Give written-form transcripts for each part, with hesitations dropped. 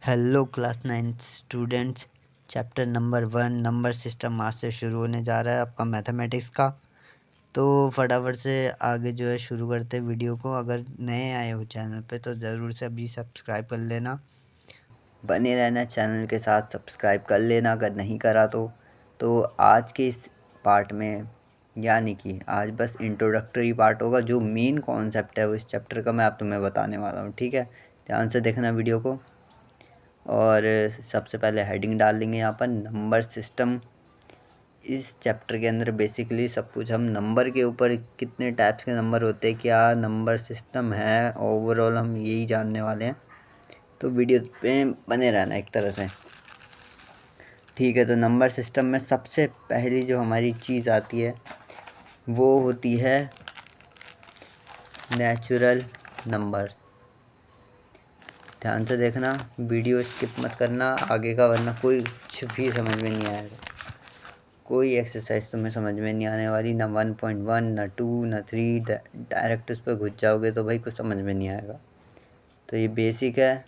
Hello class 9 students. Chapter number 1 number system आज से शुरू होने जा रहा है आपका मैथमेटिक्स का। तो फटाफट से आगे जो है शुरू करते हैं वीडियो को। अगर नए आए हो चैनल पे तो ज़रूर से अभी सब्सक्राइब कर लेना, बने रहना चैनल के साथ, सब्सक्राइब कर लेना अगर नहीं करा तो आज के इस पार्ट में यानी कि आज बस इंट्रोडक्टरी पार्ट होगा। जो मेन कॉन्सेप्ट है वो इस चैप्टर का मैं आप तुम्हें बताने वाला हूँ। ठीक है, ध्यान से देखना वीडियो को। और सबसे पहले हेडिंग डाल देंगे यहाँ पर नंबर सिस्टम। इस चैप्टर के अंदर बेसिकली सब कुछ हम नंबर के ऊपर, कितने टाइप्स के नंबर होते हैं, क्या नंबर सिस्टम है, ओवरऑल हम यही जानने वाले हैं। तो वीडियो पे बने रहना एक तरह से। ठीक है, तो नंबर सिस्टम में सबसे पहली जो हमारी चीज़ आती है वो होती है नेचुरल नंबर। ध्यान से देखना, वीडियो स्किप मत करना आगे का, वरना कुछ भी समझ में नहीं आएगा। कोई एक्सरसाइज तुम्हें समझ में नहीं आने वाली, ना 1.1 ना 2 ना 3। डायरेक्ट उस पर घुस जाओगे तो भाई कुछ समझ में नहीं आएगा। तो ये बेसिक है।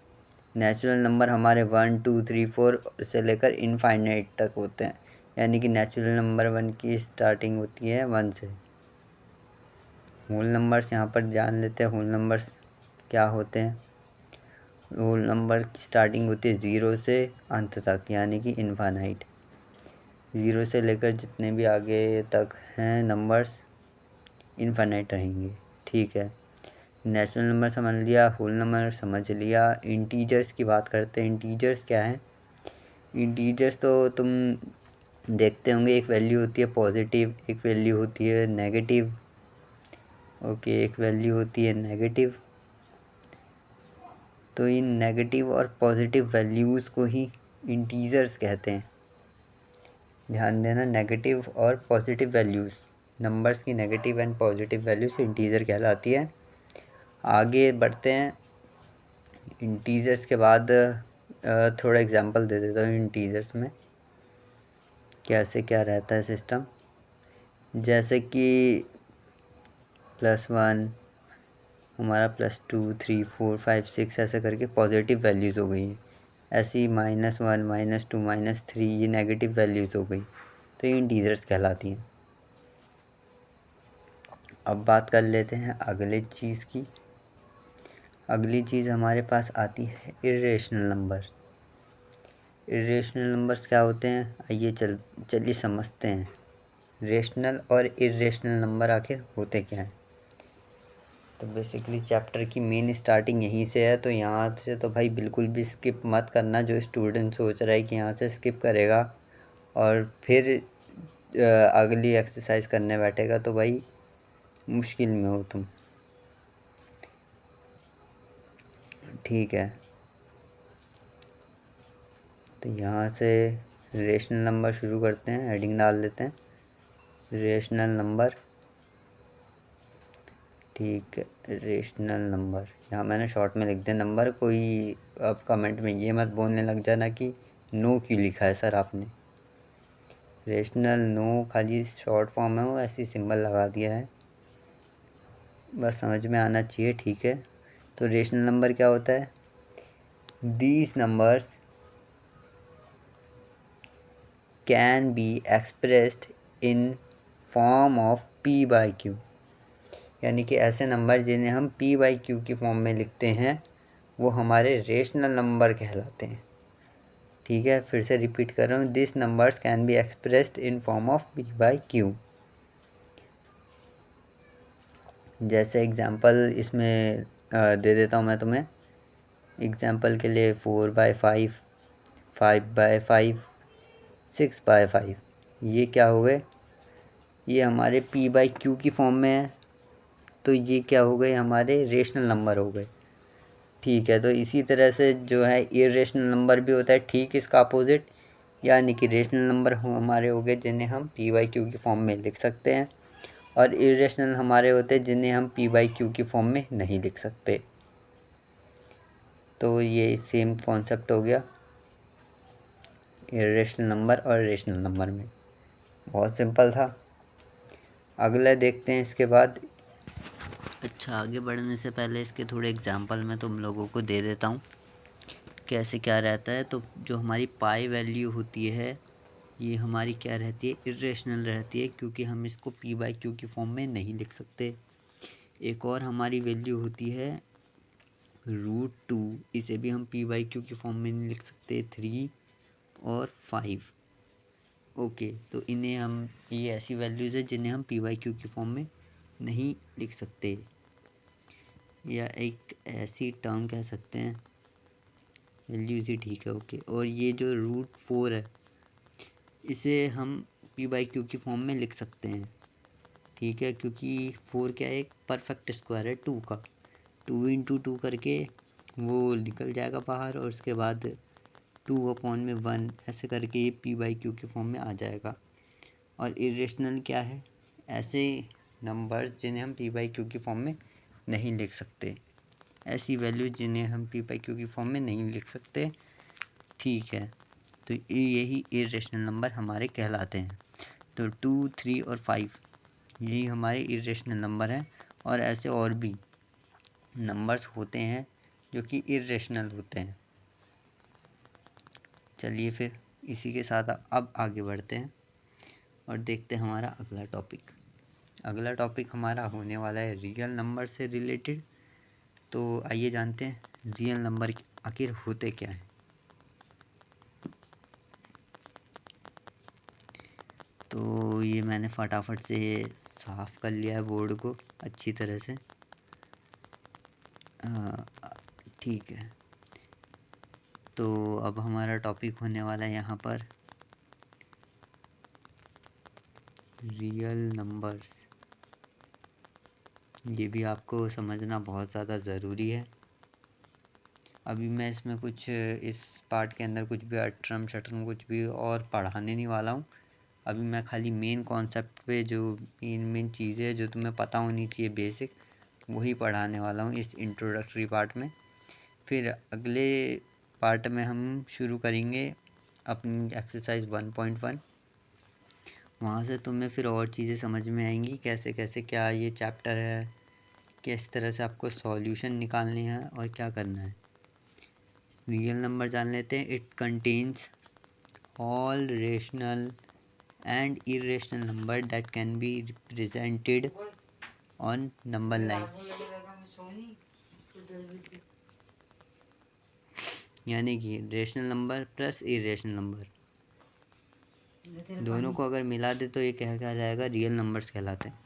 नेचुरल नंबर हमारे 1 2 3 4 से लेकर इनफाइनाइट तक होते हैं। यानी कि नेचुरल नंबर 1 की स्टार्टिंग होती है 1 से। होल नंबर्स यहाँ पर जान लेते हैं, होल नंबर्स क्या होते हैं। होल नंबर की स्टार्टिंग होती है 0 से अंत तक, यानी कि इनफाइनाइट। 0 से लेकर जितने भी आगे तक हैं नंबर्स इनफाइनाइट रहेंगे। ठीक है, नेचुरल नंबर समझ लिया, होल नंबर समझ लिया। इंटीजर्स की बात करते हैं। इंटीजर्स क्या है? इंटीजर्स तो तुम देखते होंगे, एक वैल्यू होती है पॉजिटिव, एक वैल्यू होती है नेगेटिव। ओके, एक वैल्यू होती है नेगेटिव। तो इन नेगेटिव और पॉजिटिव वैल्यूज़ को ही इंटीजर्स कहते हैं। ध्यान देना, नेगेटिव और पॉजिटिव वैल्यूज़, नंबर्स की negative and positive values integer कहलाती है। आगे बढ़ते हैं। इंटीजर्स के बाद थोड़ा एग्जांपल दे देता हूँ इंटीजर्स में कैसे क्या रहता है सिस्टम। जैसे कि +1 हमारा +2 3 4 5 6 ऐसे करके पॉजिटिव वैल्यूज़ हो गई हैं। ऐसी -1 -2 -3 ये नेगेटिव वैल्यूज़ हो गई, तो ये इंटीजर्स कहलाती हैं। अब बात कर लेते हैं अगले चीज़ की। अगली चीज़ हमारे पास आती है इर्रेशनल नंबर। इर्रेशनल नंबर्स क्या होते हैं, आइए चलिए समझते हैं। रेशनल और इर्रेशनल नंबर आखिर होते क्या हैं। तो बेसिकली चैप्टर की मेन स्टार्टिंग यहीं से है, तो यहाँ से तो भाई बिल्कुल भी स्किप मत करना। जो स्टूडेंट सोच रहा है कि यहाँ से स्किप करेगा और फिर अगली एक्सरसाइज करने बैठेगा तो भाई मुश्किल में हो तुम। ठीक है, तो यहाँ से रेशनल नंबर शुरू करते हैं। हेडिंग डाल देते हैं रेशनल नंबर। ठीक है, रेशनल नंबर यहाँ मैंने शॉर्ट में लिख दिया नंबर। कोई अब कमेंट में ये मत बोलने लग जाना कि नो क्यों लिखा है सर आपने। रेशनल नो खाली शॉर्ट फॉर्म है, वो ऐसी सिंबल लगा दिया है, बस समझ में आना चाहिए। ठीक है, तो रेशनल नंबर क्या होता है? These numbers can be expressed in form of p/q। यानी कि ऐसे नंबर जिन्हें हम p/q की फॉर्म में लिखते हैं वो हमारे रेशनल नंबर कहलाते हैं। ठीक है, फिर से रिपीट कर रहा हूँ, this numbers can be expressed in form of p/q। जैसे एग्जांपल इसमें दे देता हूँ मैं तुम्हें। एग्जांपल के लिए 4/5, 5/5, 6/5, ये क्या हो गए? ये हमारे p/q की फॉर्म में है, तो ये क्या हो गए? हमारे रेशनल नंबर हो गए। ठीक है, तो इसी तरह से जो है इर्रेशनल नंबर भी होता है, ठीक इसका अपोजिट। यानी कि रेशनल नंबर हमारे हो गए जिन्हें हम p/q की फॉर्म में लिख सकते हैं, और इर्रेशनल हमारे होते हैं जिन्हें हम p/q की फॉर्म में नहीं लिख सकते। तो ये सेम कॉन्सेप्ट हो गया इर्रेशनल नंबर और रेशनल नंबर में। बहुत सिंपल था। अगला देखते हैं इसके बाद। अच्छा, आगे बढ़ने से पहले इसके थोड़े एग्जांपल मैं तुम लोगों को दे देता हूँ कैसे क्या रहता है, तो जो हमारी पाई वैल्यू होती है ये हमारी क्या रहती है, इरेशनल रहती है, क्योंकि हम इसको पी बाई क्यू की फॉर्म में नहीं लिख सकते। एक और हमारी वैल्यू होती है √2, इसे भी हम पी बाई क्यू की फॉर्म में नहीं लिख सकते, 3 और 5। ओके, तो इन्हें हम, ये ऐसी वैल्यूज़ है जिन्हें हम पी बाई क्यू की फॉर्म में नहीं लिख सकते, या एक ऐसी टर्म कह सकते हैं, वैल्यूज़ ही ठीक है। ओके, और ये जो √4 है इसे हम पी बाई क्यू की फॉर्म में लिख सकते हैं, ठीक है, क्योंकि 4 क्या है, एक परफेक्ट स्क्वायर है 2 का, 2 × 2 करके वो निकल जाएगा बाहर, और उसके बाद 2/1 ऐसे करके ये पी बाई क्यू की फॉर्म में आ जाएगा। और इरेशनल क्या है, ऐसे नंबर्स जिन्हें हम पी बाई क्यू की फॉर्म में नहीं लिख सकते, ऐसी वैल्यू जिन्हें हम पी बाई क्यू की फॉर्म में नहीं लिख सकते, ठीक है। तो यही इरेशनल नंबर हमारे कहलाते हैं। तो 2, 3 और 5 यही हमारे इरेशनल नंबर हैं, और ऐसे और भी नंबर्स होते हैं जो कि इरेशनल होते हैं। चलिए फिर इसी के साथ अब आगे बढ़ते हैं और देखते हैं हमारा अगला टॉपिक। अगला टॉपिक हमारा होने वाला है रियल नंबर से रिलेटेड। तो आइए जानते हैं रियल नंबर आखिर होते क्या हैं। तो ये मैंने फटाफट से साफ़ कर लिया है बोर्ड को अच्छी तरह से, ठीक है। तो अब हमारा टॉपिक होने वाला है यहाँ पर रियल नंबर्स। ये भी आपको समझना बहुत ज़्यादा ज़रूरी है। अभी मैं इसमें कुछ, इस पार्ट के अंदर कुछ भी अटरम शटरम कुछ भी और पढ़ाने नहीं वाला हूँ। अभी मैं खाली मेन कॉन्सेप्ट पे, जो मेन चीज़ें जो तुम्हें पता होनी चाहिए बेसिक, वही पढ़ाने वाला हूँ इस इंट्रोडक्टरी पार्ट में। फिर अगले पार्ट में हम शुरू करेंगे अपनी एक्सरसाइज 1.1। वहाँ से तुम्हें फिर और चीज़ें समझ में आएंगी, कैसे कैसे क्या ये चैप्टर है, किस तरह से आपको सॉल्यूशन निकालने हैं और क्या करना है। रियल नंबर जान लेते हैं। It contains all rational and irrational number that can be represented on number line. यानी कि rational number plus irrational number दोनों को अगर मिला दे तो ये क्या कहलाएगा, रियल नंबर्स कहलाते हैं।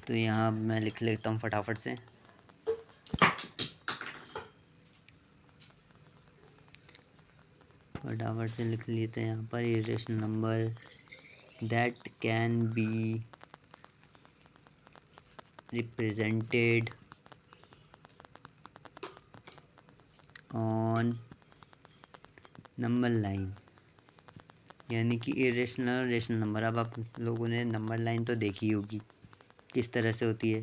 तो यहाँ मैं लिख लेता हूँ फटाफट से। लिख लेते हैं यहाँ पर, irrational number that can be represented on number line. यानी कि इरेशनल और रेशनल नंबर। अब आप लोगों ने नंबर लाइन तो देखी होगी किस तरह से होती है,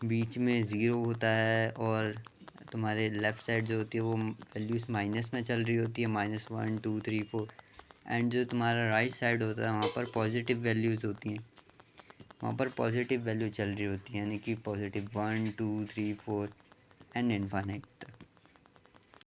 बीच में ज़ीरो होता है और तुम्हारे लेफ़्ट साइड जो होती है वो वैल्यूज़ माइनस में चल रही होती है, -1 2 3 4। एंड जो तुम्हारा राइट साइड होता है वहाँ पर पॉजिटिव वैल्यूज़ होती हैं, वहाँ पर पॉजिटिव वैल्यू चल रही होती है, यानी कि +1 2 3 4 एंड इनफाइनाइट तक।